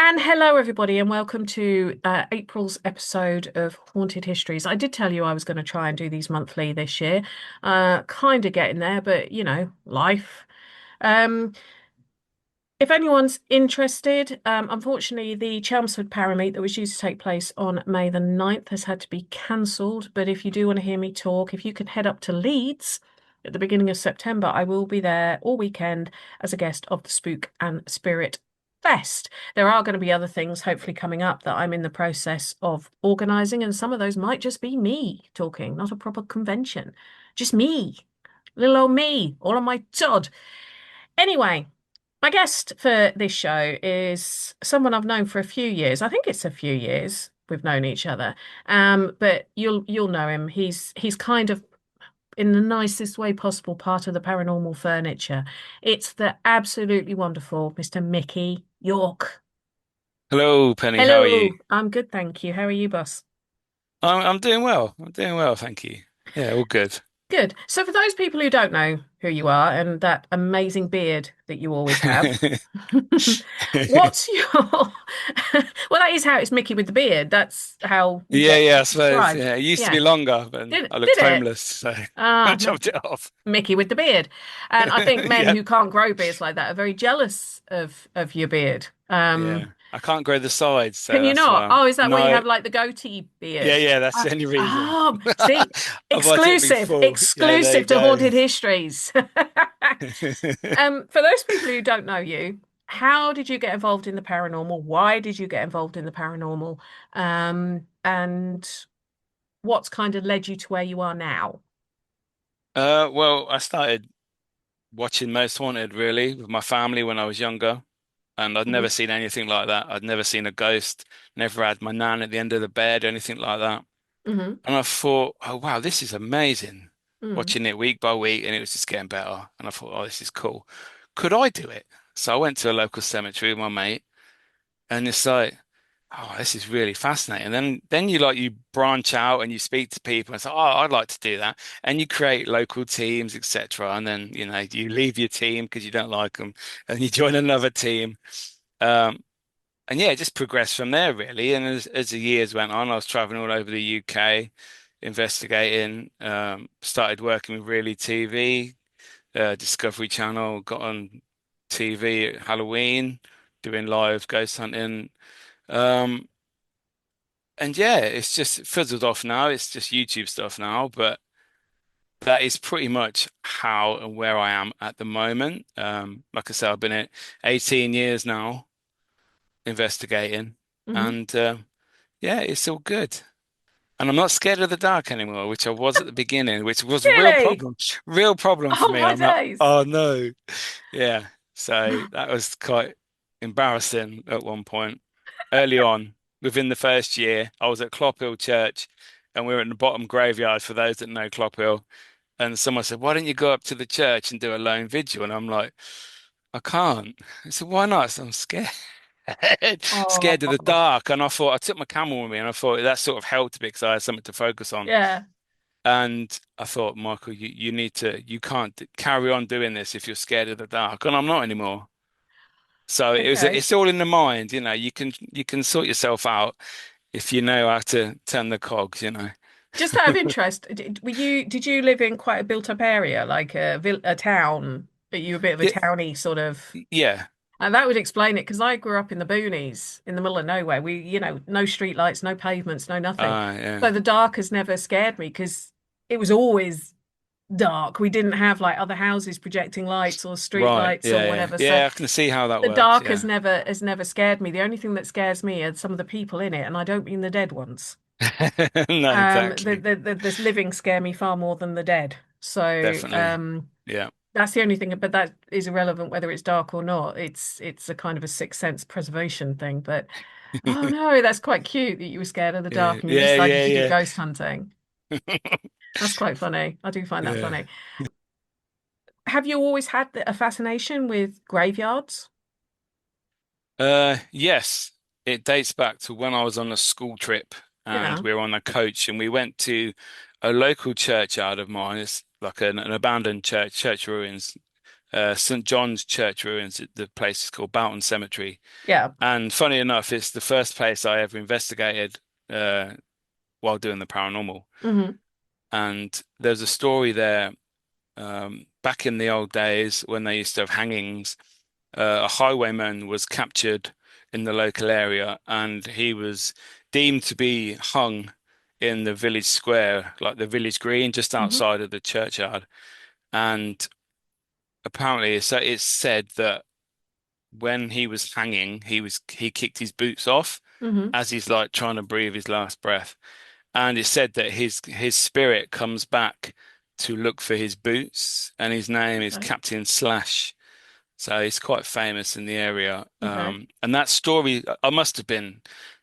And hello, everybody, and welcome to April's episode of Haunted Histories. I did tell you I was going to try and do these monthly this year. Kind of getting there, but life. Um, if anyone's interested, unfortunately, the Chelmsford Parameet that was due to take place on May the 9th has had to be cancelled. But if you do want to hear me talk, if you can head up to Leeds at the beginning of September, I will be there all weekend as a guest of the Spook and Spirit Fest. There are going to be other things hopefully coming up that I'm in the process of organising, and some of those might just be me talking, not a proper convention. Just me, little old me, all on my Todd. Anyway. My guest for this show is someone I've known for a few years. I think it's a few years we've known each other. But you'll know him. He's kind of in the nicest way possible part of the paranormal furniture. It's the absolutely wonderful Mr. Miki York. Hello, Penny. How are you? Hello. I'm good, thank you. How are you, boss? I'm doing well. I'm doing well, thank you. Yeah, all good. Good. So for those people who don't know who you are and that amazing beard that you always have, what's your well, that is how it's Mickey with the beard. That's how you Yeah, get yeah, I suppose. described. Yeah, it used to Yeah. be longer, but I Did looked it? homeless, so I Ah, no. chopped it off. Mickey with the beard. And I think men Yeah, who can't grow beards like that are very jealous of your beard. yeah. I can't grow the sides, so Can you that's not? why. Oh, is that why you No, have like the goatee yeah, beard? yeah, that's the only reason. See, Otherwise, it'd be exclusive, full. Yeah, there you exclusive to go. Haunted Histories. For those people who don't know you, how did you get involved in the paranormal? Why did you get involved in the paranormal? And what's kind of led you to where you are now? Well, I started watching Most Haunted really with my family when I was younger. And I'd Hmm. never seen anything like that. I'd never seen a ghost, never had my nan at the end of the bed, anything like that. Hmm. And I thought, oh wow, this is amazing. Mm. Watching it week by week, and it was just getting better. And I thought, oh, this is cool. Could I do it? So I went to a local cemetery with my mate, and it's like, oh, this is really fascinating. Then you branch out and you speak to people and say, oh, I'd like to do that. And you create local teams, etc. And then, you leave your team because you don't like them and you join another team. Um, and yeah, it just progressed from there really. And as the years went on, I was traveling all over the UK, investigating, started working with Really TV, Discovery Channel, got on TV at Halloween, doing live ghost hunting. Um, and yeah, it's just fizzled off now. It's just YouTube stuff now, but that is pretty much how and where I am at the moment. Like I said, I've been at 18 years now investigating, Hmm. and yeah, it's all good. And I'm not scared of the dark anymore, which I was at the beginning, which was a Really? real problem for Oh me. my I'm like, days. oh no. Yeah. So that was quite embarrassing at one point. Early on, within the first year, I was at Clophill Church and we were in the bottom graveyard for those that know Clophill. And someone said, why don't you go up to the church and do a lone vigil? And I'm like, I can't. I said, why not? I said, I'm scared. Scared of the Oh, dark. And I thought, I took my camera with me and I thought that sort of helped me because I had something to focus on. yeah. And I thought, Michael, you can't carry on doing this if you're scared of the dark. And I'm not anymore. So Okay. it's all in the mind, you can sort yourself out if you know how to turn the cogs. Just out of interest, did you live in quite a built-up area, like a town? Are you a bit of a Yeah, towny sort of? yeah. And that would explain it because I grew up in the boonies in the middle of nowhere. No street lights, no pavements, no nothing. Yeah. So the dark has never scared me because it was always dark. We didn't have like other houses projecting lights or street Right. lights or Yeah, yeah. whatever. So Yeah, I can see how that the works. dark Yeah. has never scared me. The only thing that scares me are some of the people in it, and I don't mean the dead ones. No, exactly. The living scare me far more than the dead. So Definitely. Yeah. that's the only thing, but that is irrelevant whether it's dark or not. It's a kind of a sixth sense preservation thing. But oh no, that's quite cute that you were scared of the Yeah, dark and you yeah, decided yeah, to do yeah. ghost hunting. That's quite funny. I do find that Yeah. funny. Have you always had a fascination with graveyards? Yes, it dates back to when I was on a school trip and Yeah. we were on a coach and we went to a local churchyard of mine. It's like an abandoned church ruins. St. John's Church ruins. The place is called Boughton Cemetery. Yeah. And funny enough, it's the first place I ever investigated while doing the paranormal. Hmm. And there's a story there back in the old days when they used to have hangings. A highwayman was captured in the local area and he was deemed to be hung in the village square, like the village green, just Hmm. outside of the churchyard. And apparently, so it's said that when he was hanging, he kicked his boots off Hmm. as he's like trying to breathe his last breath. And it's said that his spirit comes back to look for his boots, and his name is Okay. Captain Slash. So he's quite famous in the area. Okay. And that story, I must have been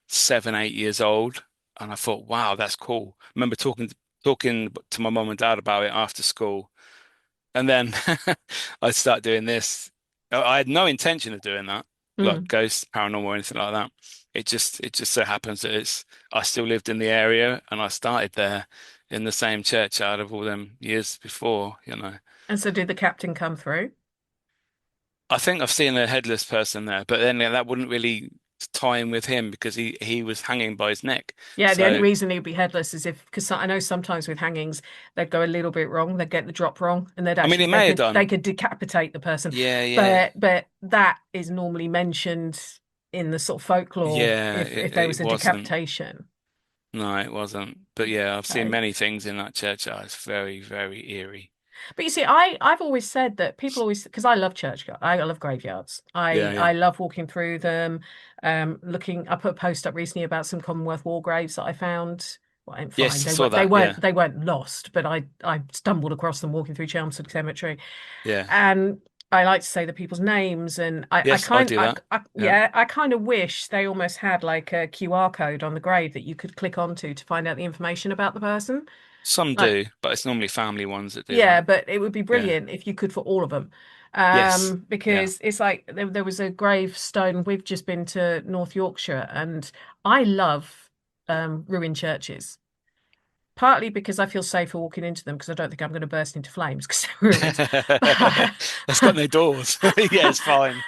7, 8 years old, and I thought, wow, that's cool. I remember talking to my mum and dad about it after school, and then I start doing this. I had no intention of doing that, like Mm. ghosts, paranormal, or anything like that. It just so happens that I still lived in the area and I started there in the same churchyard of all them years before. And so did the captain come through? I think I've seen a headless person there, but then that wouldn't really tie in with him because he was hanging by his neck. Yeah, the only So reason he'd be headless is if, because I know sometimes with hangings they'd go a little bit wrong, they'd get the drop wrong, and they'd I mean, actually it may have they done. could decapitate the person. Yeah, yeah, But that is normally mentioned in the sort of folklore yeah. if there It was a wasn't. decapitation. No, it wasn't. But yeah, I've seen Okay. many things in that churchyard. It's very, very eerie. But you see, I've always said that people always because I love churchyard, I love graveyards. Yeah, I yeah. love walking through them, looking. I put a post up recently about some Commonwealth War graves that I found. Well, I didn't find Yes, I saw they that. Yeah, weren't lost, but I stumbled across them walking through Chelmsford Cemetery, yeah. and I like to say the people's names, and Yes, I do that. Yeah. I kind of wish they almost had like a QR code on the grave that you could click onto to find out the information about the person. Some Like do, but it's normally family ones that do yeah, that. but it would be Yeah. brilliant if you could for all of them. Yes. Yeah. Because it's like there was a gravestone. We've just been to North Yorkshire, and I love ruined churches. Partly because I feel safer walking into them because I don't think I'm going to burst into flames because they're ruined. But, It's got no doors. Yeah, it's fine.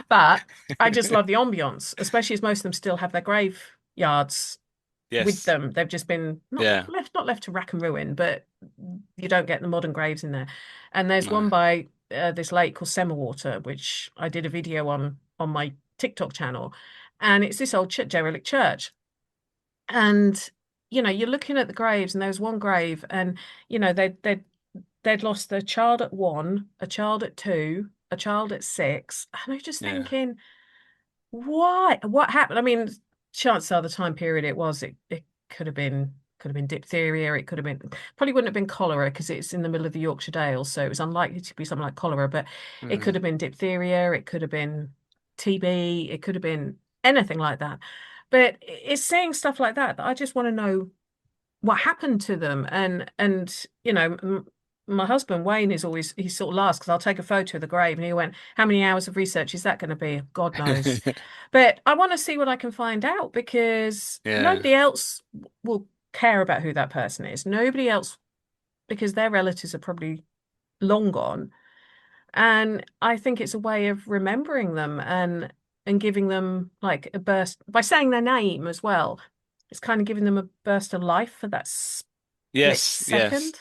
but I just love the ambience, especially as most of them still have their graveyards with Yes. them. They've just been Yeah. not left to rack and ruin, but you don't get the modern graves in there. And there's No. one by this lake called Semawater, which I did a video on my TikTok channel, and it's this old derelict church. And you're looking at the graves, and there's one grave, and they'd lost a child at 1, a child at 2, a child at 6, and I'm just Yeah. thinking. Why? What happened? I mean, chances are the time period it could have been diphtheria. It could have been probably wouldn't have been cholera because it's in the middle of the Yorkshire Dales, so it was unlikely to be something like cholera. But it could Mm. have been diphtheria. It could have been TB. It could have been anything like that. But it's saying stuff like that I just want to know what happened to them. And my husband Wayne is always he sort of laughs because I'll take a photo of the grave and he went, "How many hours of research is that going to be? God knows." But I want to see what I can find out because Yeah. nobody else will care about who that person is. Nobody else, because their relatives are probably long gone. And I think it's a way of remembering them and giving them like a burst by saying their name as well. It's kind of giving them a burst of life for that split Yes. Yes. second.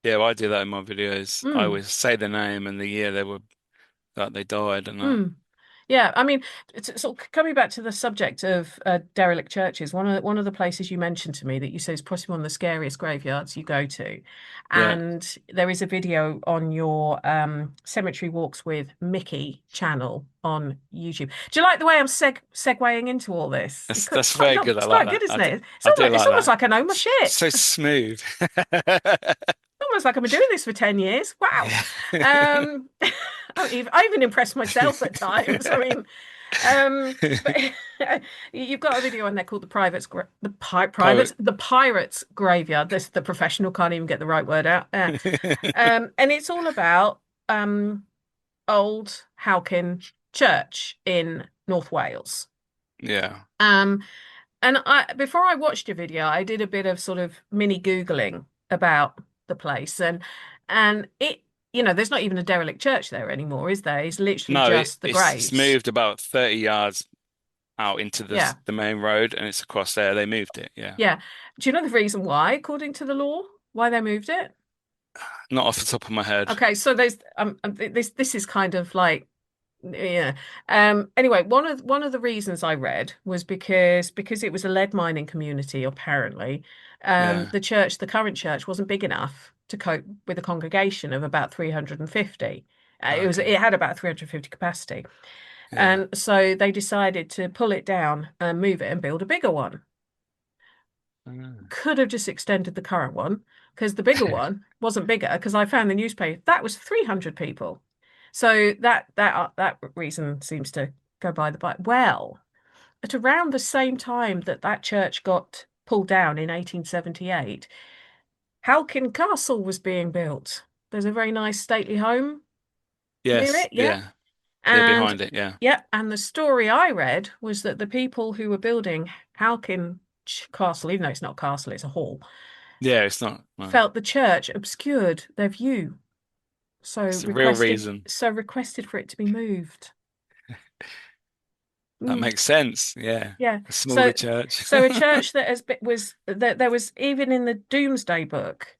Yeah. Well, I do that in my videos. I Mm, always say the name and the year that they died and that. mm. Yeah, I mean, it's sort of coming back to the subject of derelict churches. One of the places you mentioned to me that you say is possibly one of the scariest graveyards you go to, Yeah. and there is a video on your Cemetery Walks with Miki channel on YouTube. Do you like the way I'm segueing into all this? That's very good. I It's like quite that. good, isn't it? I do It's like almost that. like I know my shit. So smooth. Almost like I've been doing this for 10 years. Wow. Yeah. I even impressed myself at times. I mean, but you've got a video on there called Pirate. the Pirates Graveyard. This the professional can't even get the right word out. And it's all about old Howkin Church in North Wales. Yeah. Um, and I before I watched your video, I did a bit of sort of mini Googling about the place, and it. there's not even a derelict church there anymore, is there? It's literally No, just the it's graves. moved about 30 yards out into Yeah. the main road, and it's across there. They moved it. Yeah, Yeah. Do you know the reason why, according to the law, why they moved it? not off the top of my head. Okay, so there's this is kind of like yeah. Anyway, one of the reasons I read was because it was a lead mining community, apparently. Yeah. The current church wasn't big enough to cope with a congregation of about 350. Okay. It had about 350 capacity. Yeah. And so they decided to pull it down and move it and build a bigger one. Ah. Could have just extended the current one because the bigger one wasn't bigger because I found the newspaper that was 300 people. So that reason seems to go by the by. Well, at around the same time that that church got pulled down in 1878, Halkin Castle was being built. There's a very nice stately home near Yes. it, yeah. Yeah. Yeah. And Behind it. Yeah. yeah, and the story I read was that the people who were building Halkin Castle, even though it's not a castle, it's a hall, Yeah. It's not. No. felt the church obscured their view, It's the real reason. so requested for it to be moved. That Mm, makes sense. Yeah. yeah. A smaller So church. so a church that was that there was even in the Domesday Book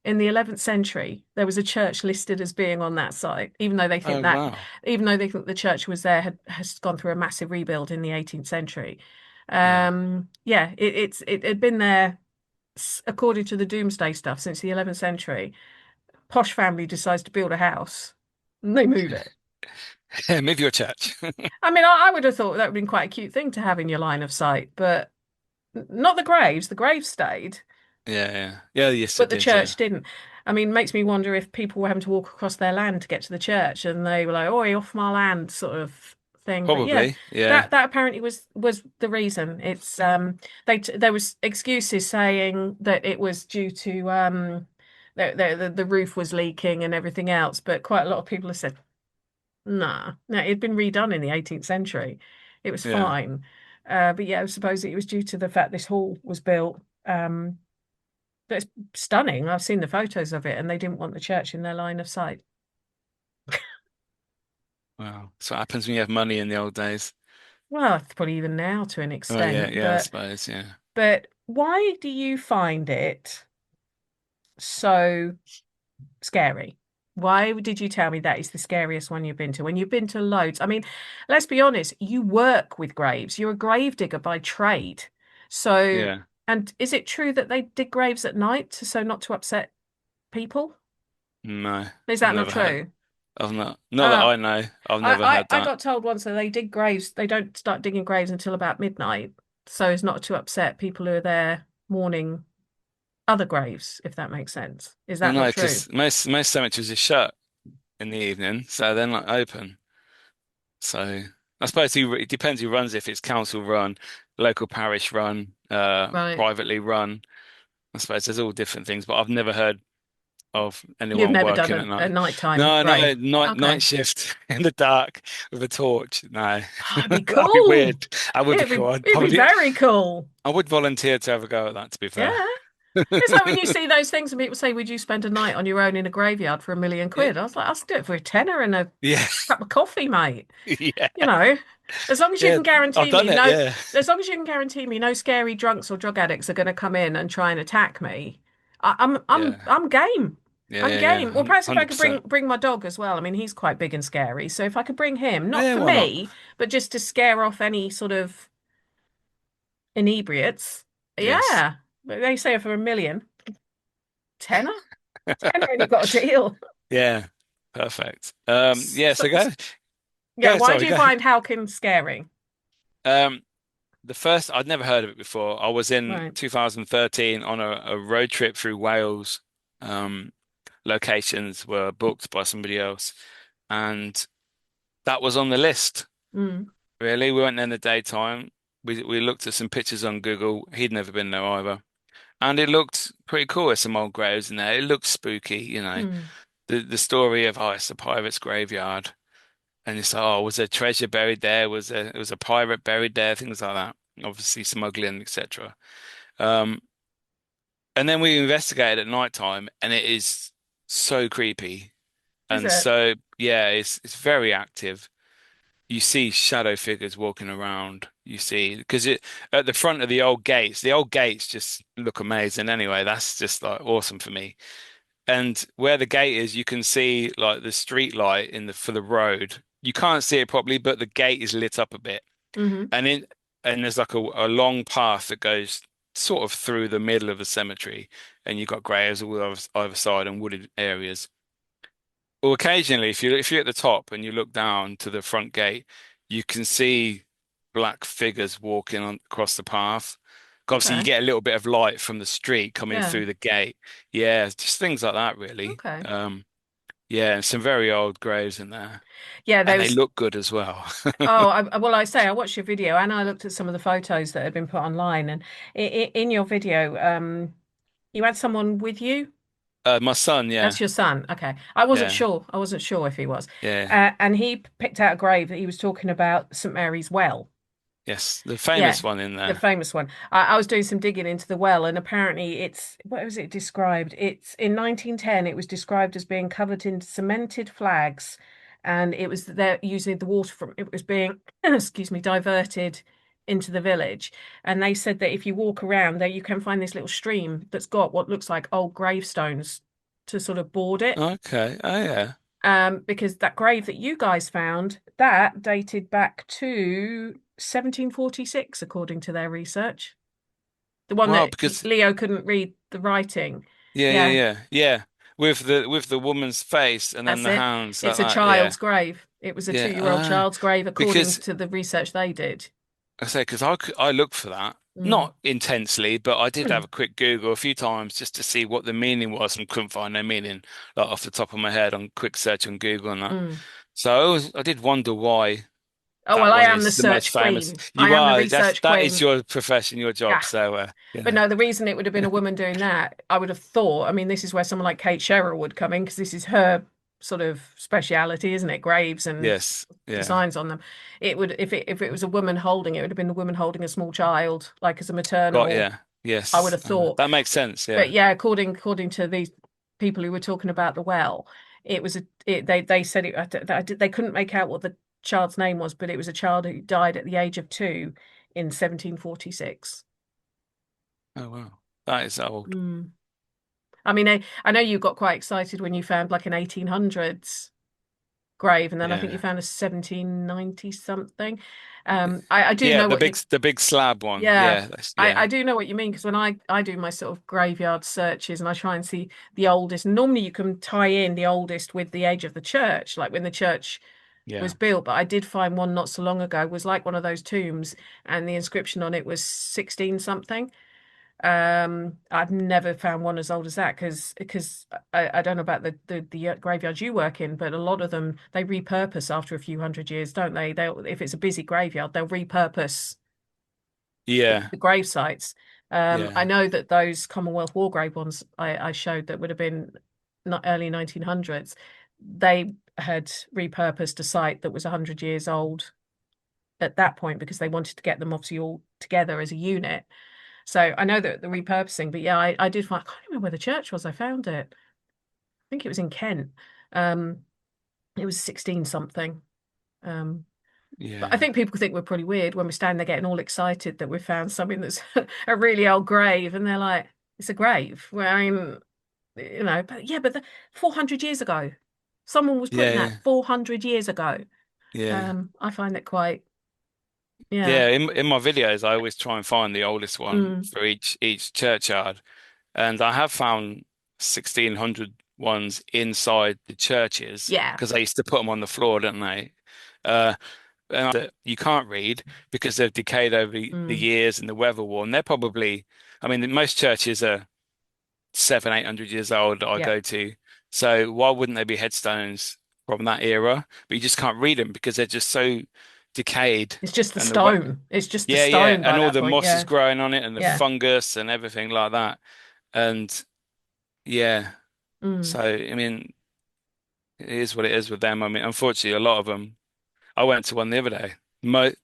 in the 11th century, there was a church listed as being on that site, Oh wow. even though they think the church was there, has gone through a massive rebuild in the 18th century. Yeah. Yeah, it had been there according to the Domesday stuff since the 11th century. Posh family decides to build a house and they move it. Move your church. I mean, I would have thought that would have been quite a cute thing to have in your line of sight, but not the graves. The graves stayed, Yeah. Yeah. Yeah. Yes, but it the did. Yeah. church didn't. I mean, it makes me wonder if people were having to walk across their land to get to the church and they were like, "Oh, off my land," sort of thing. But yeah, Probably. Yeah. that apparently was the reason. There was excuses saying that it was due to the roof was leaking and everything else, but quite a lot of people have said nah, no, it'd been redone in the 18th century. It was Yeah. fine. But yeah, I suppose it was due to the fact this hall was built. But it's stunning. I've seen the photos of it, and they didn't want the church in their line of sight. Wow. That's what happens when you have money in the old days. Well, it's probably even now to an Oh yeah. extent, Yeah. I suppose. Yeah. but why do you find it so scary? Why did you tell me that is the scariest one you've been to? When you've been to loads. I mean, let's be honest, you work with graves. You're a grave digger by trade. So, Yeah. and is it true that they dig graves at night so not to upset people? No. Is I've that not never had. true? I've not. Not that Uh, I know. I've I, never had I that. got told once that they dig graves. They don't start digging graves until about midnight, so as not to upset people who are there mourning other graves, if that makes sense. Is Well, that no, not true? because most cemeteries are shut in the evening, so they're not open. So I suppose it depends who runs it, if it's council run, local parish run, Right. privately run. I suppose there's all different things, but I've never heard of You've anyone never done working at a night. nighttime No, no, grave. night Okay. shift in the dark with a torch. No, Oh, it'd be that'd be cool. weird. That would be cool. It'd be very cool. I would volunteer to have a go at that, to be Yeah. fair. It's like when you see those things and people say, would you spend a night on your own in a graveyard for Yeah, £1 million? I was like, I'll do it for a tenner and a yeah, cup of coffee, mate. yeah, You know, as long as you yeah. can I've guarantee done me it. no, Yeah, as long as you can guarantee me no scary drunks or drug addicts are going to come in and try and attack me, yeah, I'm game. yeah, I'm yeah, yeah. game. Well, perhaps if I could 100%. bring my dog as well. I mean, he's quite big and scary. So if I could bring him, not Yeah, for why not? me, but just to scare off any sort of inebriates. Yes. Yeah. But they say for 1 million, tenner, tenner, and you got a deal. Yeah, perfect. Yeah, So, so go, yeah. Why do sorry, you go. find Halkin scary? Um, the first, I'd never heard of it before. I was in Right. 2013 on a road trip through Wales. Um, Locations were booked by somebody else, and that was on the list. Mm, Really, we went there in the daytime. We looked at some pictures on Google. He'd never been there either, and it looked pretty cool. There's some old graves in there. It looked spooky, you know. mm, The story of, oh, it's a pirate's graveyard. And it's like, oh, was there treasure buried there? Was a pirate buried there? Things like that. Obviously smuggling, etc. Um, and then we investigated at night time, and it is so creepy. Is And it? so, yeah, it's very active. You see shadow figures walking around. You see, because it at the front of the old gates just look amazing anyway. That's just like awesome for me. And where the gate is, you can see like the street light in the for the road. You can't see it properly, but the gate is lit up a bit. Hmm. And in and there's like a long path that goes sort of through the middle of the cemetery, and you've got graves all either side and wooded areas. Well, occasionally, if you're at the top and you look down to the front gate, you can see black figures walking on across the path. Obviously, you Okay. get a little bit of light from the street coming Yeah. through the gate. Yeah, just things like that, really. Okay. Yeah, and some very old graves in there, Yeah, and there they was. look good as well. Oh, well, I say I watched your video and I looked at some of the photos that had been put online, and in your video, you had someone with you. My son, That's yeah, your son. Okay. I wasn't yeah, sure. I wasn't sure if he was. yeah, And he picked out a grave that he was talking about St. Mary's Well. yes, the Yeah, famous one in the there. famous one. I was doing some digging into the well, and apparently it's, what was it described? It's in 1910, it was described as being covered in cemented flags, and it was there using the water from it was being, excuse me, diverted into the village. And they said that if you walk around there, you can find this little stream that's got what looks like old gravestones to sort of board it. Okay, oh yeah. Because that grave that you guys found, that dated back to 1746, according to their research. The one Well, that because Leo couldn't read the writing. yeah, yeah, Yeah, yeah, yeah. With the woman's face and then that's the it. hands like It's a that. Yeah, child's grave. It was a yeah. 2-year-old child's grave, according Because to the research they did. I say because I looked for that Mm. not intensely, but I did have Mm. a quick Google a few times just to see what the meaning was and couldn't find no meaning like off the top of my head on quick search on Google and that. Mm. So I did wonder why Oh, well, that I one am the is the most search famous. queen. I You am the are research that is queen. your profession, your job. Yeah. So But no, the reason it would have been a woman doing that, I would have thought, I mean, this is where someone like Kate Sherrill would come in because this is her sort of speciality, isn't it? Graves and yes, yeah, designs on them. It would, if it was a woman holding it, it would have been the woman holding a small child, like as a got maternal, yeah, I would yes, have thought. that makes sense. But Yeah. yeah, according to these people who were talking about the well, it was they said they couldn't make out what the child's name was, but it was a child who died at the age of 2 in 1746. Oh wow, that is old. Mm. I mean, I know you got quite excited when you found like an 1800s grave, and then I think you Yeah, found a 1790 something. I do yeah, know what you, the big slab one. yeah, Yeah, that's I yeah, do know what you mean because when I do my sort of graveyard searches and I try and see the oldest, normally you can tie in the oldest with the age of the church, like when the church was yeah. built. But I did find one not so long ago was like one of those tombs, and the inscription on it was 16 something. I've never found one as old as that because I don't know about the graveyards you work in, but a lot of them they repurpose after a few hundred years, don't they? They'll if it's a busy graveyard, they'll repurpose Yeah, the grave sites. I yeah, know that those Commonwealth War grave ones I showed that would have been not early 1900s, they had repurposed a site that was 100 years old at that point because they wanted to get them obviously all together as a unit. So I know that the repurposing, but yeah, I did find, I can't remember where the church was. I found it. I think it was in Kent. Um, it was 16 something. Um, but I yeah, think people think we're pretty weird when we stand there getting all excited that we found something that's a really old grave, and they're like, it's a grave. Well, I mean, but yeah, but 400 years ago, someone was putting that yeah, 400 years ago. yeah, I find it quite, yeah. yeah. In my videos, I always try and find the oldest one Mm, for each churchyard, and I have found 1600 ones inside the churches yeah. because they used to put them on the floor, didn't they? Uh, and that you can't read because they've decayed over the Mm, years and the weather worn. They're probably, I mean, most churches are 700, 800 years old that I yeah. go to. So why wouldn't they be headstones from that era? But you just can't read them because they're just so decayed. It's just the And the wet, stone. It's just the yeah, yeah, stone by and all that the point. moss is Yeah. growing on it and the Yeah. fungus and everything like that. And yeah, Mm, so I mean, it is what it is with them. I mean, unfortunately, a lot of them. I went to one the other day.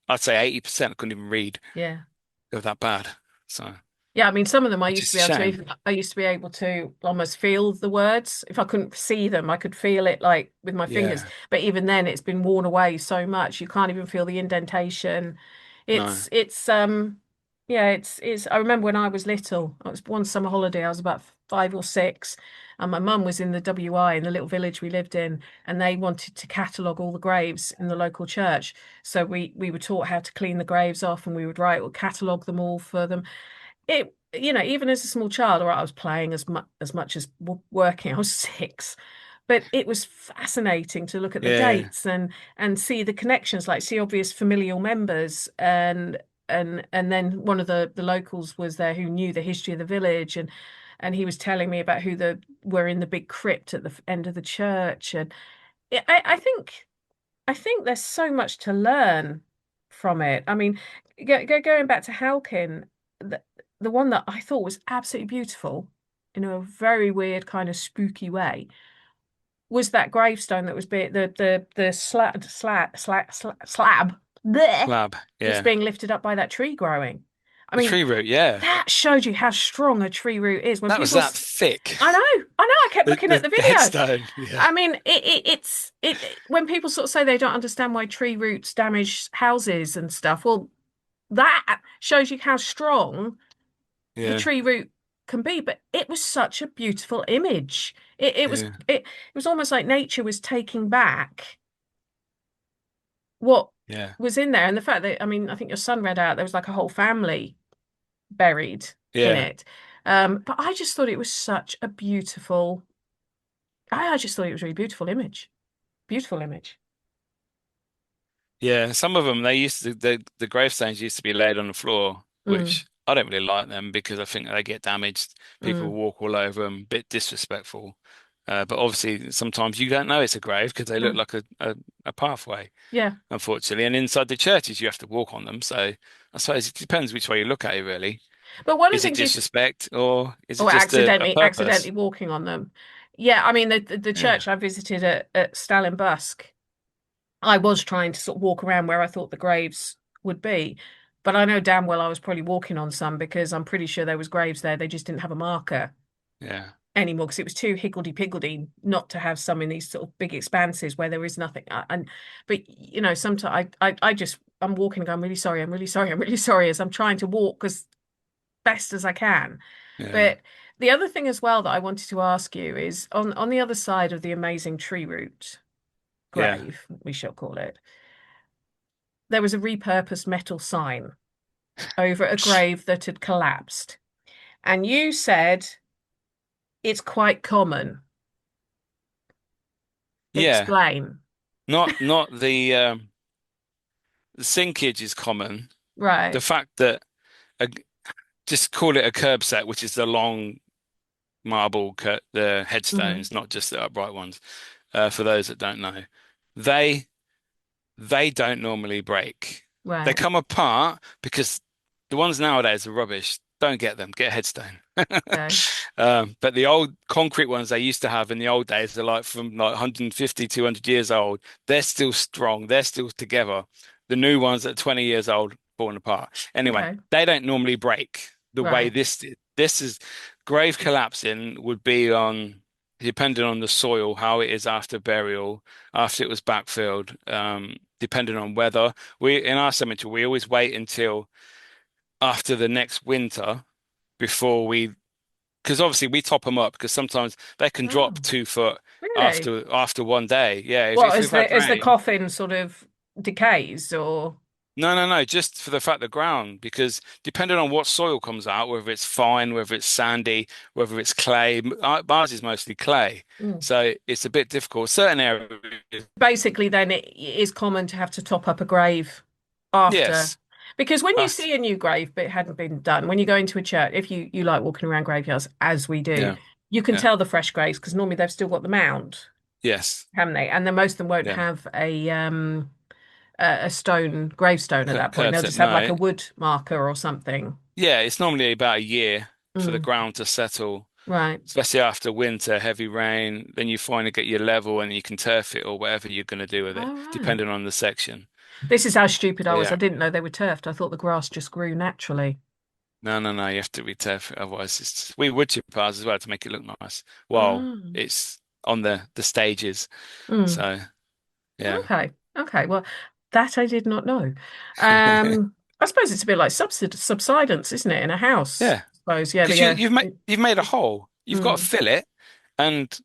I'd say 80% I couldn't even read. yeah. They were that bad. So. Yeah, I mean, some of them I which used to is be a able to shame. even, I used to be able to almost feel the words. If I couldn't see them, I could feel it like with my fingers. Yeah, But even then, it's been worn away so much you can't even feel the indentation. no, It's yeah, it's I remember when I was little, it was one summer holiday, I was about 5 or 6, and my mum was in the WI in the little village we lived in, and they wanted to catalogue all the graves in the local church. So we were taught how to clean the graves off, and we would write or catalogue them all for them. It, even as a small child, or I was playing as much as working. I was 6, but it was fascinating to look at the yeah, dates and see the connections, like see obvious familial members, and then one of the locals was there who knew the history of the village, and he was telling me about who the were in the big crypt at the end of the church, and I think there's so much to learn from it. I mean, going back to Halkin, the, the one that I thought was absolutely beautiful in a very weird kind of spooky way was that gravestone that was being the slab there slab, that's yeah. being lifted up by that tree growing. I The mean, tree root, yeah. that showed you how strong a tree root is. When That was people, that thick. I know, I kept looking at the The video. headstone, yeah, I mean, when people sort of say they don't understand why tree roots damage houses and stuff, well, that shows you how strong the yeah, tree root can be. But it was such a beautiful image. yeah, It was almost like nature was taking back what yeah, was in there, and the fact that, I mean, I think your son read out there was like a whole family buried in yeah. it. But I just thought it was such a beautiful. I just thought it was a really beautiful image. Beautiful image. Yeah, some of them they used to the gravestones used to be laid on the floor, Mm, which I don't really like them because I think they get damaged. People mm, walk all over them, bit disrespectful. But obviously, sometimes you don't know it's a grave because they look mm. like a pathway, Yeah. unfortunately. And inside the churches, you have to walk on them. So I suppose it depends which way you look at it, really. But one of the Is it things disrespect or is it or just a accidentally purpose? walking on them. Yeah, I mean the Yeah, church I visited at Stallenbusk, I was trying to sort of walk around where I thought the graves would be, but I know damn well I was probably walking on some because I'm pretty sure there was graves there. They just didn't have a marker yeah, anymore because it was too higgledy-piggledy not to have some in these sort of big expanses where there is nothing. And but sometimes I just I'm walking and go, I'm really sorry, I'm really sorry, I'm really sorry as I'm trying to walk as best as I can. yeah, But the other thing as well that I wanted to ask you is on the other side of the amazing tree root yeah. grave, we shall call it, there was a repurposed metal sign over a grave that had collapsed. And you said it's quite common. Yeah. Explain. Not the sinkage is common. The Right. fact that a, just call it a curb set, which is the long marble the Hmm. headstones, not just the upright ones. For those that don't know, they they don't normally break. They Right. come apart because the ones nowadays are rubbish. Don't get them. Get a headstone. Okay. But the old concrete ones they used to have in the old days, they're like from like 150, 200 years old. They're still strong. They're still together. The new ones that are 20 years old falling apart. Anyway, Okay. they don't normally break the way Right. this did. This is grave collapsing would be on depending on the soil, how it is after burial, after it was backfilled, depending on weather. We in our cemetery, we always wait until after the next winter before we because obviously we top them up because sometimes they can drop Oh, 2 foot really? after one day. Yeah, if What, we've had as the rain. coffin sort of decays or No, no, no, just for the fact the ground, because depending on what soil comes out, whether it's fine, whether it's sandy, whether it's clay, ours is mostly clay. Mm. So it's a bit difficult. Certain areas, Basically then it is common to have to top up a grave after. yes. Because when you Us, see a new grave but it hadn't been done, when you go into a church, if you like walking around graveyards, as we do, yeah, you can yeah, tell the fresh graves because normally they've still got the mound, yes, haven't they? And then most of them won't yeah. have a stone gravestone at that point. Curb They'll set, just have like no. a wood marker or something. Yeah, it's normally about a year for the Mm, ground to settle, right. especially after winter, heavy rain. Then you finally get your level and you can turf it or whatever you're going to do with it, All right. depending on the section. This is how stupid I But was. I yeah, didn't know they were turfed. I thought the grass just grew naturally. No, no, no. You have to be tough. Otherwise, we would chip ours as well to make it look nice while Oh. it's on the stages. Mm. So yeah. Okay. Okay. Well, that I did not know. I suppose it's a bit like subsidence, isn't it, in a house? Yeah. I suppose. Yeah. Because The you've made a hole. You've got to mm, fill it, and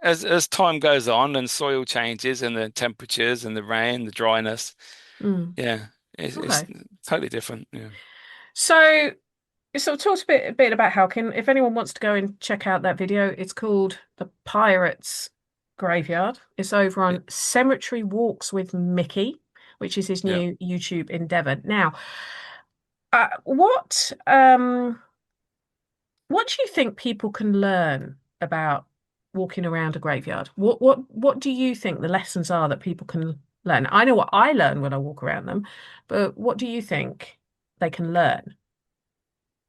as time goes on and soil changes and the temperatures and the rain, the dryness, mm. yeah, it's Okay. totally different. Yeah. So you sort of talked a bit about Halkin. If anyone wants to go and check out that video, it's called The Pirates Graveyard. It's over Yeah. on Cemetery Walks with Mickey, which is his Yeah. new YouTube endeavor. Now, uh, what um what do you think people can learn about walking around a graveyard? What do you think the lessons are that people can learn? I know what I learn when I walk around them, but what do you think they can learn?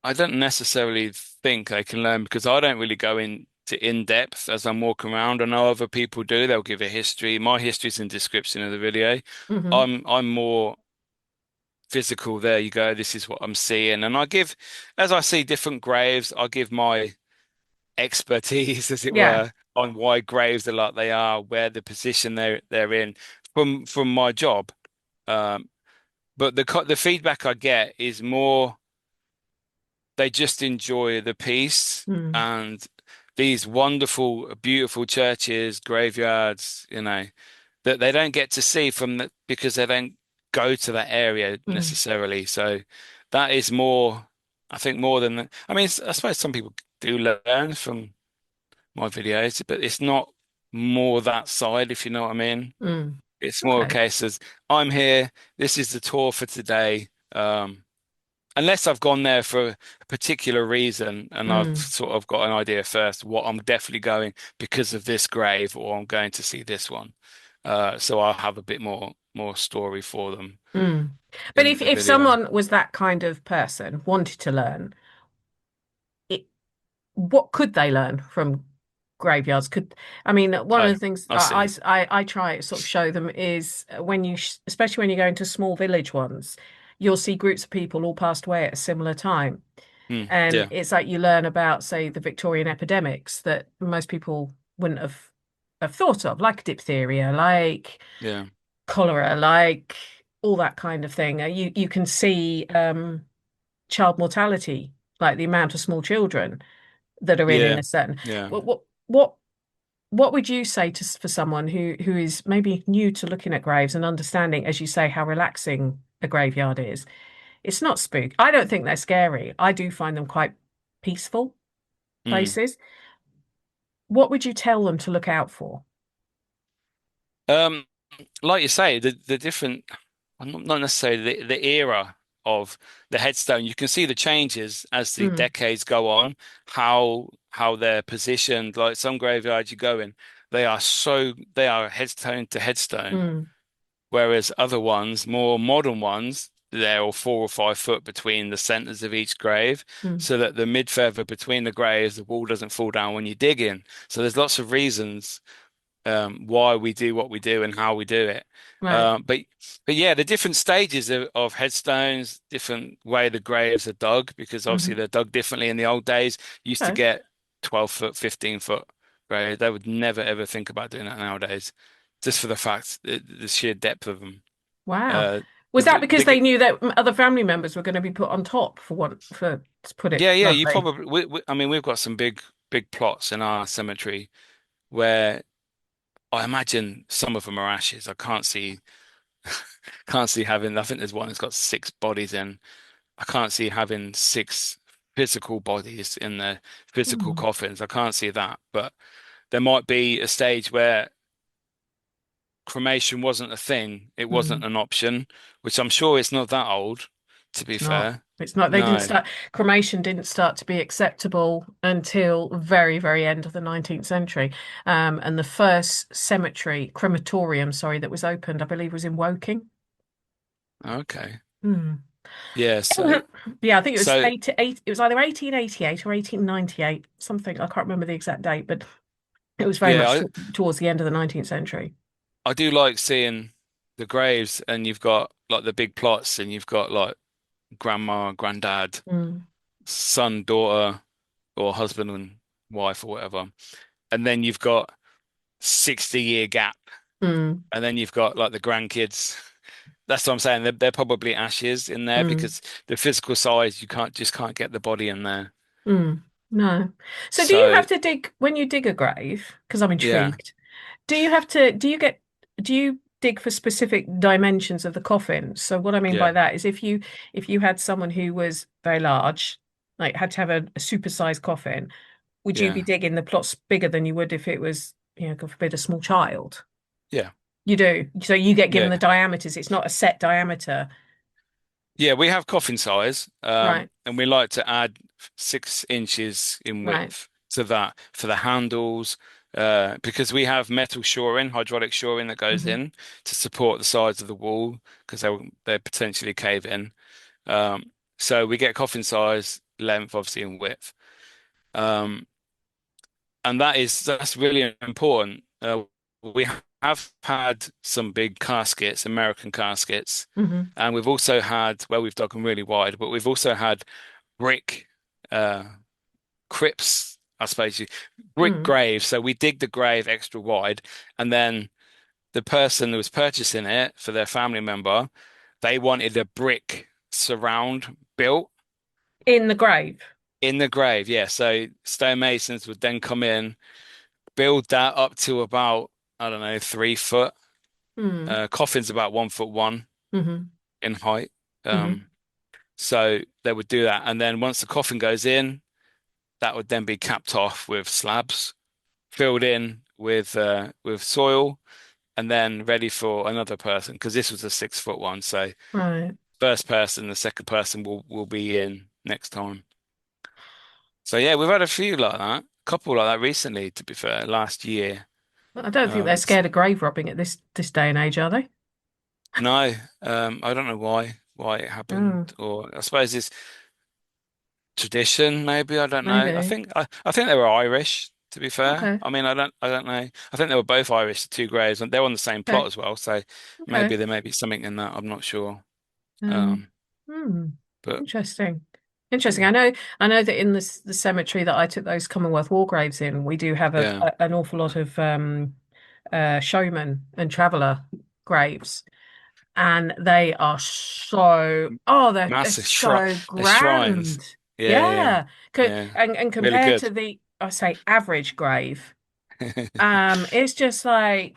I don't necessarily think I can learn because I don't really go into in depth as I'm walking around. I know other people do. They'll give a history. My history's in description of the video. Hmm. I'm more physical. There you go. This is what I'm seeing, and I give, as I see different graves, I give my expertise, as it Yeah. were, on why graves are like they are, where the position they're in from my job. Um, but the feedback I get is more they just enjoy the peace Mm, and these wonderful, beautiful churches, graveyards, that they don't get to see because they don't go to that area mm, necessarily. So that is more, I think, more than, I mean, I suppose some people do learn from my videos, but it's not more that side, if you know what I mean. mm. It's more a Okay. case as I'm here, this is the tour for today. Unless I've gone there for a particular reason and I've Mm, sort of got an idea first what I'm definitely going because of this grave or I'm going to see this one. So I'll have a bit more story for them mm. But in if the if video. someone was that kind of person, wanted to learn, it, what could they learn from graveyards? I mean, one of Oh, the things I see. I try to sort of show them is when especially when you go into small village ones, you'll see groups of people all passed away at a similar time. And Yeah, it's like you learn about, say, the Victorian epidemics that most people wouldn't have thought of, like diphtheria, like yeah, cholera, like all that kind of thing. You can see child mortality, like the amount of small children that are in yeah, a certain. yeah. What what would you say for someone who is maybe new to looking at graves and understanding, as you say, how relaxing a graveyard is? It's not spook. I don't think they're scary. I do find them quite peaceful Mm. places. What would you tell them to look out for? Um, like you say, the different, well, not necessarily the era of the headstone. You can see the changes as the Mm, decades go on, how they're positioned. Like some graveyards you go in, they are headstone to headstone, mm, whereas other ones, more modern ones, they're all 4 or 5 foot between the centers of each grave, mm. so that the mid feather between the graves, the wall doesn't fall down when you dig in. So there's lots of reasons why we do what we do and how we do it. Right. But yeah, the different stages of headstones, different way the graves are dug, because obviously Hmm. they're dug differently in the old days. Used to Okay. get 12 foot, 15 foot graves. They would never ever think about doing that nowadays, just for the fact the sheer depth of them. Wow. Uh, Was that because the they knew that other family members were going to be put on top for one, for to put it yeah, yeah, you bluntly? probably I mean we've got some big plots in our cemetery where I imagine some of them are ashes. I can't see having, I think there's one that's got 6 bodies in. I can't see having 6 physical bodies in the physical Hmm. coffins. I can't see that. But there might be a stage where cremation wasn't a thing. It wasn't Hmm. an option, which I'm sure it's not that old, to be It's not. fair. It's not. They didn't No. start. Cremation didn't start to be acceptable until very, very end of the 19th century. And the first crematorium, sorry, that was opened, I believe, was in Woking. Okay. Hmm. Yeah, Yeah, I think it was so it was either 1888 or 1898, something. I can't remember the exact date, but it was very yeah, much towards the end of the 19th century. I do like seeing the graves and you've got like the big plots and you've got like grandma, granddad, Mm. son, daughter, or husband and wife or whatever. And then you've got 60-year gap. Mm. And then you've got like the grandkids. That's what I'm saying. They're probably ashes in there Mm. because the physical size, you can't get the body in there. Mm. No. So do you So have to dig when you dig a grave? Because I'm yeah, intrigued. Do you have to, do you dig for specific dimensions of the coffin? So what I mean yeah, by that is if you had someone who was very large, like had to have a supersized coffin, would you be yeah, digging the plots bigger than you would if it was, God forbid, a small child? yeah, You do. So you get given yeah. the diameters. It's not a set diameter. Yeah, we have coffin size, Right. and we like to add 6 inches in Right. width to that for the handles, because we have metal shoring, hydraulic shoring that goes Hmm. in to support the sides of the wall because they potentially cave in. So we get coffin size, length, obviously, and width. Um, and that's really important. We have had some big caskets, American caskets, Hmm. and we've also had, well, we've dug them really wide, but we've also had brick uh, crypts, I suppose, brick Mm. graves. So we dig the grave extra wide, and then the person who was purchasing it for their family member, they wanted a brick surround built In the grave. in the grave. Yeah, so stonemasons would then come in, build that up to about, I don't know, 3 foot. Mm. Coffin's about 1 foot one Hmm. in height. Hmm. So they would do that. And then once the coffin goes in, that would then be capped off with slabs, filled in with soil, and then ready for another person. Because this was a 6 foot one. So Right. first person, the second person will be in next time. So yeah, we've had a few like that. Couple like that recently, to be fair, last year. I don't think they're Um, scared of grave robbing at this day and age, are they? no, I don't know why it happened, Oh, or I suppose it's tradition, maybe. I don't know. I maybe. think I think they were Irish, to be fair. Okay. I mean, I don't know. I think they were both Irish, the two graves, and they're on the same plot Okay. as well. So maybe Okay. there may be something in that. I'm not sure. Um, Um, hmm. but Interesting. Interesting. yeah, I know that in the cemetery that I took those Commonwealth War graves in, we do have yeah, an awful lot of showman and traveller graves. And they are so they're massive so the shrines. grand. Yeah, yeah, Yeah. yeah. And Really compared to good. the I say average grave, it's just like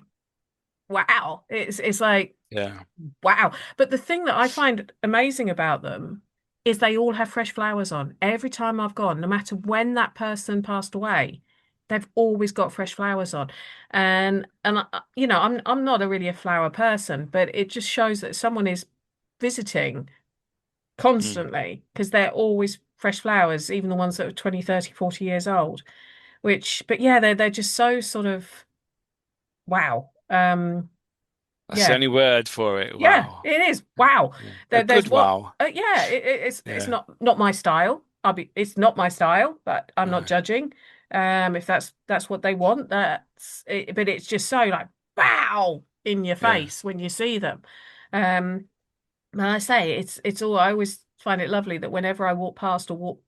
wow. It's like Yeah. wow. But the thing that I find amazing about them is they all have fresh flowers on. Every time I've gone, no matter when that person passed away, they've always got fresh flowers on. I'm not really a flower person, but it just shows that someone is visiting Mm. constantly because they're always fresh flowers, even the ones that are 20, 30, 40 years old. But yeah, they're just so sort of wow. That's the Yeah, only word for it. yeah, Wow. it is. Wow. Yeah. A There's good what? wow. Yeah, it's Yeah. not my style. It's not my style, but I'm not No. judging. If that's what they want, that's it, but it's just so like wow in your Yeah. face when you see them. Um, and I say it's all. I always find it lovely that whenever I walk past or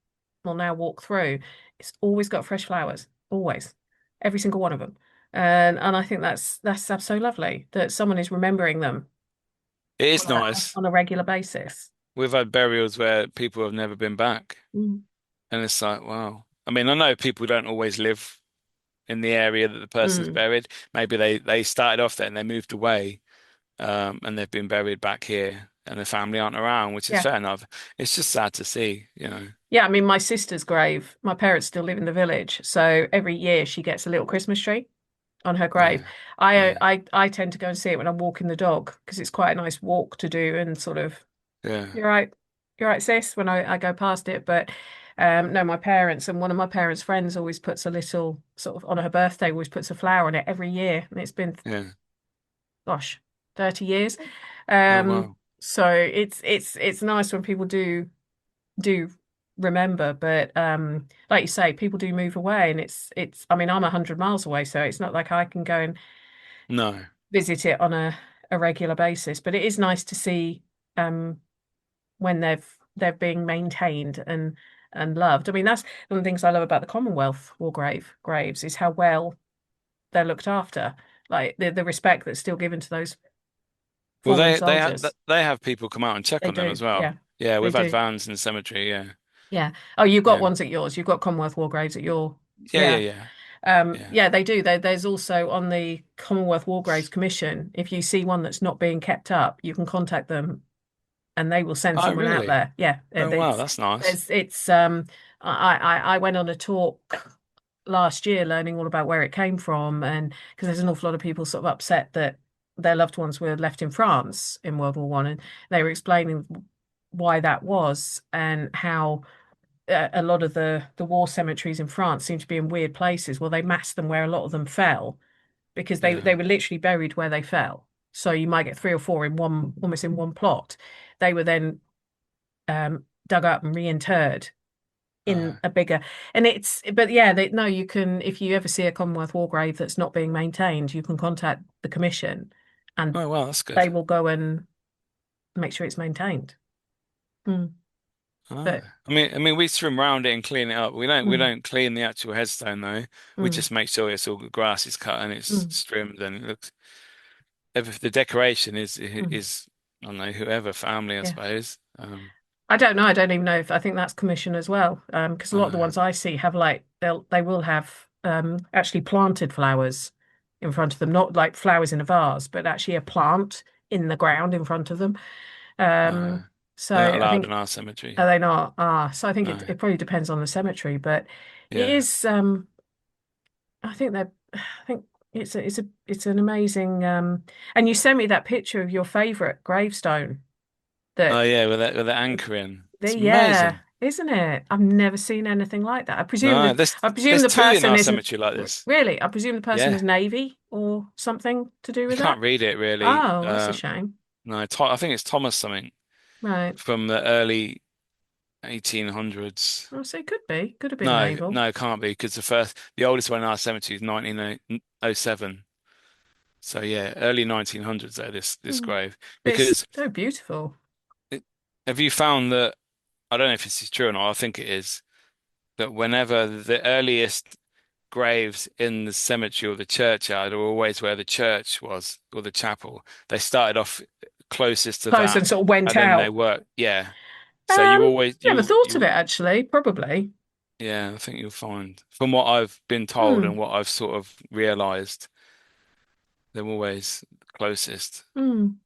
now walk through, it's always got fresh flowers. Always, every single one of them. And I think that's so lovely that someone is remembering them It is nice. on a regular basis. We've had burials where people have never been back. Mm. And it's like, wow. I mean, I know people don't always live in the area that the person's Mm. buried. Maybe they started off there and they moved away, and they've been buried back here and the family aren't around, which is Yeah. fair enough. It's just sad to see. Yeah, I mean, my sister's grave, my parents still live in the village, so every year she gets a little Christmas tree on her grave. Yeah. Yeah. I tend to go and see it when I'm walking the dog because it's quite a nice walk to do and sort of Yeah. you're right, you're right, sis, when I go past it. But no, my parents and one of my parents' friends always puts a little sort of on her birthday, always puts a flower on it every year. And it's been Yeah. gosh, 30 years. Oh Um, wow. so it's nice when people do remember, but like you say, people do move away and it's I mean, I'm 100 miles away, so it's not like I can go and No. visit it on a regular basis, but it is nice to see um when they've they're being maintained and loved. I mean, that's one of the things I love about the Commonwealth War graves is how well they're looked after. Like the respect that's still given to those Well, fallen they soldiers. they have people come out and check They on them do, as well. yeah, Yeah, they we've had do. vans in the cemetery. Yeah, Yeah. Oh, you've got yeah, ones at yours. You've got Commonwealth War graves at your, yeah, yeah, yeah. yeah, yeah. Yeah, they do. There's also on the Commonwealth War Graves Commission, if you see one that's not being kept up, you can contact them and they will send Oh, someone out really? there. Yeah, Oh, wow, that's nice. it's I went on a talk last year learning all about where it came from, and because there's an awful lot of people sort of upset that their loved ones were left in France in World War One, and they were explaining why that was and how a lot of the war cemeteries in France seem to be in weird places. Well, they massed them where a lot of them fell because they Yeah. were literally buried where they fell. So you might get three or four in one, almost in one plot. They were then dug up and reinterred Uh, in a bigger, and but yeah, no, you can, if you ever see a Commonwealth War grave that's not being maintained, you can contact the commission and oh, wow, that's good. they will go and make sure it's maintained. Mm. Oh. But I mean, we swim around it and clean it up. We mm, don't clean the actual headstone though. We mm, just make sure it's all the grass is cut and it's mm, trimmed and it looks. The decoration mm, is I don't know whoever family I yeah. suppose. I don't know. I don't even know if I think that's commission as well. Because a lot of the Uh, ones I see have like they will have actually planted flowers in front of them, not like flowers in a vase, but actually a plant in the ground in front of them. uh, Um, so they're not I allowed think in our cemetery. are they not? Ah, so I think No. it probably depends on the cemetery, but it Yeah. is. I think they're. I think it's an amazing. And you sent me that picture of your favorite gravestone Oh that yeah, with the anchoring. It's Yeah, amazing. isn't it? I've never seen anything like that. No, there's I presume there's the two in person our isn't cemetery like this. really. I presume the person was Yeah. Navy or something to do You with that. can't read it really. Oh, that's a shame. No, I think it's Thomas something Right. from the early 1800s. Well, so it could have been No, naval. no, it can't be because the oldest one in our cemetery is 1907. So yeah, early 1900s though, this Hmm. grave. But it's Because so beautiful. it, have you found that, I don't know if this is true or not, I think it is, that whenever the earliest graves in the cemetery or the churchyard are always where the church was or the chapel, they started off closest to Close that and sort of went and then they out. work. Yeah. So you always, Never thought of you, it actually. Probably. yeah, I think you'll find from what I've been told and Hmm. what I've sort of realized, they're always closest. Hmm.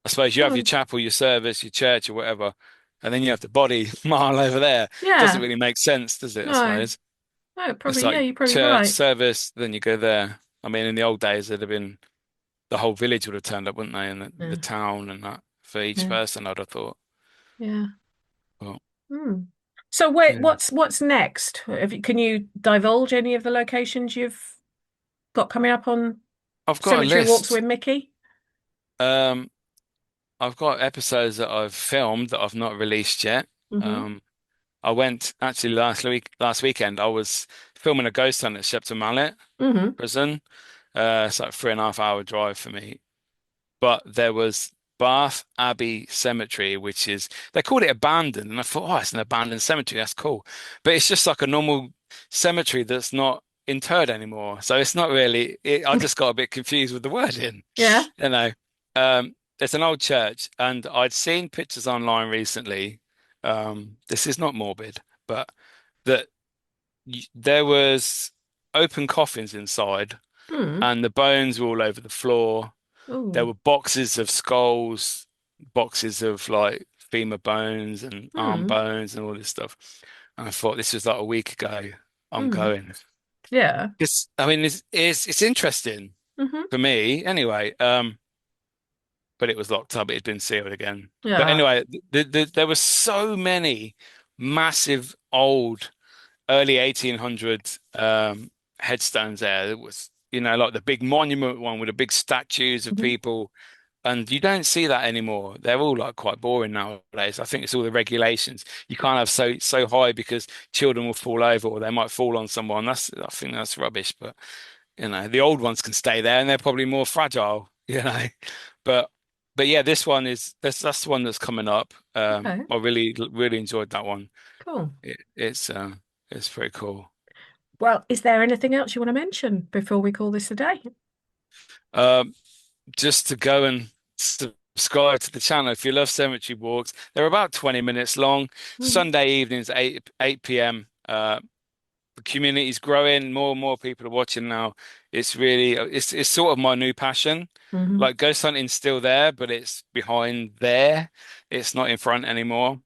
I suppose you have your Oh, chapel, your service, your church, or whatever, and then you have the body mile over there. Doesn't yeah. really make sense, does it? I No. suppose No. it's Probably. Yeah. like You're probably church, right. service, then you go there. I mean, in the old days, there'd have been the whole village would have turned up, wouldn't they? And the Yeah. town and that for each Yeah. person, I'd have thought. Yeah. Well, Hmm. So wait, yeah, what's next? Can you divulge any of the locations you've got coming up on I've got a Cemetery Walks list. with Mickey? Um, I've got episodes that I've filmed that I've not released yet. Hmm. Um, I went actually last weekend. I was filming a ghost hunt at Shepton Mallet Hmm. prison. It's like 3.5 hour drive for me. But there was Bath Abbey Cemetery, which is they called it abandoned, and I thought, oh, it's an abandoned cemetery. That's cool. But it's just like a normal cemetery that's not interred anymore. So it's not really. I just got a bit confused with the wording. Yeah. You know, it's an old church, and I'd seen pictures online recently. This is not morbid, but that there was open coffins inside, Hmm. and the bones were all over the floor. There Oh. were boxes of skulls, boxes of like femur bones and arm Hmm. bones and all this stuff. And I thought this was like a week ago. I'm Hmm. going. Yeah. I mean, it's interesting Hmm. for me anyway. But it was locked up. It had been sealed again. But Yeah. anyway, there were so many massive old early 1800s headstones there. It was, like the big monument one with the big statues of Hmm. people. And you don't see that anymore. They're all like quite boring nowadays. I think it's all the regulations. You can't have so high because children will fall over or they might fall on someone. I think that's rubbish. But the old ones can stay there and they're probably more fragile. But but yeah, this one is that's the one that's coming up. Okay, I really enjoyed that one. cool. It's pretty cool. Well, is there anything else you want to mention before we call this a day? Um, just to go and subscribe to the channel if you love cemetery walks. They're about 20 minutes long. Mhm. Sunday evenings, 8 p.m. The community's growing. More and more people are watching now. It's really it's sort of my new passion. Hmm. Like ghost hunting's still there, but it's behind there. It's not in front anymore.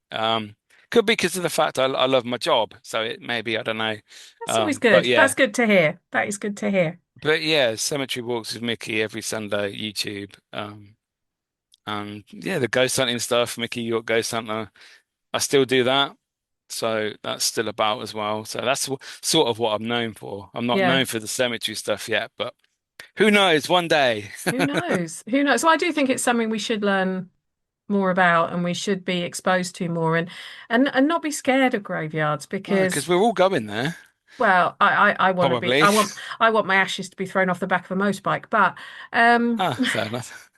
Could be because of the fact I love my job. So it maybe I don't know. That's always But good. That's yeah. good to hear. That is good to hear. But yeah, Cemetery Walks with Mickey every Sunday, YouTube. And yeah, the ghost hunting stuff, Miki York Ghost Hunter, I still do that. So that's still about as well. So that's sort of what I'm known for. I'm not Yeah. known for the cemetery stuff yet, but who knows, one day. Who knows? Who knows? So I do think it's something we should learn more about and we should be exposed to more and not be scared of graveyards No, because because we're all going there, well, I want to be probably. I want my ashes to be thrown off the back of a motorbike, but um Ah, fair enough.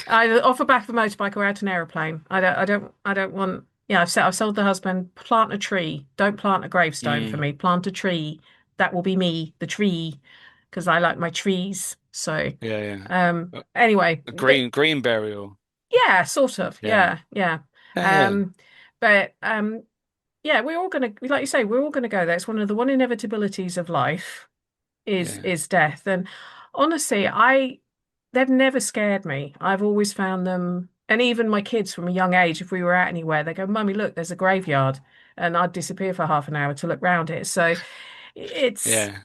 either off the back of a motorbike or out an aeroplane. I don't want yeah, I've sold the husband, plant a tree. Don't plant a gravestone for Mm, me. Plant a tree. That will be me, the tree, because I like my trees. So yeah, yeah. A anyway, a green burial. yeah, sort of. Yeah. Yeah, yeah. Yeah, yeah. Um but yeah, we're all gonna like you say, we're all gonna go there. It's one inevitabilities of life Yeah. is death. And honestly, I they've never scared me. I've always found them, and even my kids from a young age, if we were out anywhere, they go, "Mummy, look, there's a graveyard," and I'd disappear for half an hour to look round it. So it's, Yeah.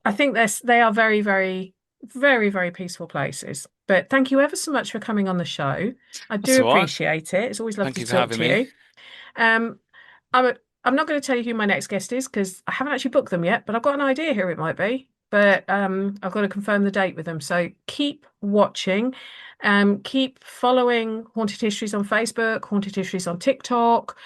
I think they are very, very, very, very peaceful places. But thank you ever so much for coming on the show. I That's do all right. appreciate it. It's always Thank lovely you to for talk having to me. you. Um, I'm not going to tell you who my next guest is because I haven't actually booked them yet, but I've got an idea who it might be. But I've got to confirm the date with them. So keep watching. Keep following Haunted Histories on Facebook, Haunted Histories on TikTok,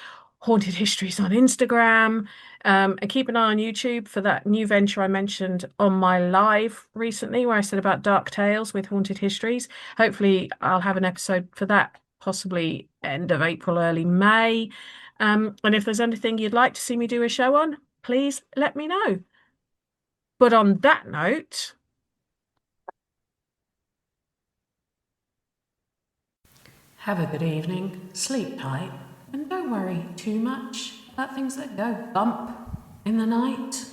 Haunted Histories on Instagram, and keep an eye on YouTube for that new venture I mentioned on my live recently, where I said about dark tales with Haunted Histories. Hopefully, I'll have an episode for that, possibly end of April, early May. And if there's anything you'd like to see me do a show on, please let me know. But on that note, have a good evening, sleep tight, and don't worry too much about things that go bump in the night.